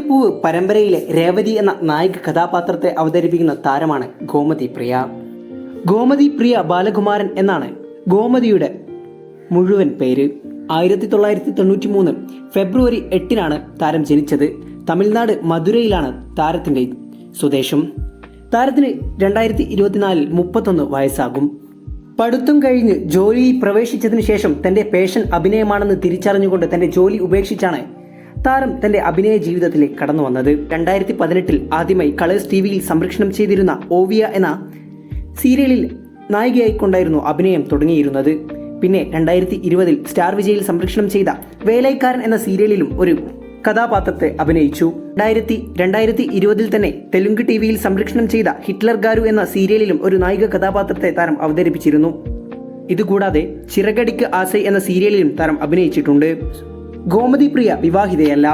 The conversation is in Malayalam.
പൂവ് പരമ്പരയിലെ രേവതി എന്ന നായിക കഥാപാത്രത്തെ അവതരിപ്പിക്കുന്ന താരമാണ് ഗോമതി പ്രിയ. ഗോമതി പ്രിയ ബാലകുമാരൻ എന്നാണ് ഗോമതിയുടെ മുഴുവൻ പേര്. 1993 ഫെബ്രുവരി 8 താരം ജനിച്ചത്. തമിഴ്നാട് മധുരയിലാണ് താരത്തിന്റെ സ്വദേശം. താരത്തിന് 2024 31 വയസ്സാകും. പഠിത്തം കഴിഞ്ഞ് ജോലിയിൽ പ്രവേശിച്ചതിന് ശേഷം തന്റെ പേഷൻ അഭിനയമാണെന്ന് തിരിച്ചറിഞ്ഞുകൊണ്ട് തന്റെ ജോലി ഉപേക്ഷിച്ചാണ് താരം തന്റെ അഭിനയ ജീവിതത്തിലേക്ക് കടന്നു വന്നത്. 2018 ആദ്യമായി കളേഴ്സ് ടിവിയിൽ സംപ്രേഷണം ചെയ്തിരുന്ന ഓവിയ എന്ന സീരിയലിൽ നായികയായിക്കൊണ്ടായിരുന്നു അഭിനയം തുടങ്ങിയിരുന്നത്. പിന്നെ 2020 സ്റ്റാർ വിജയിൽ സംപ്രേഷണം ചെയ്ത വേലൈക്കാരൻ എന്ന സീരിയലിലും ഒരു കഥാപാത്രത്തെ അഭിനയിച്ചു. 2020 തന്നെ തെലുങ്ക് ടിവിയിൽ സംപ്രേഷണം ചെയ്ത ഹിറ്റ്ലർ ഗാരു എന്ന സീരിയലിലും ഒരു നായിക കഥാപാത്രത്തെ താരം അവതരിപ്പിച്ചിരുന്നു. ഇതുകൂടാതെ ചിറകടിക്ക് ആസൈ എന്ന സീരിയലിലും താരം അഭിനയിച്ചിട്ടുണ്ട്. ഗോമതി പ്രിയ വിവാഹിതയല്ല.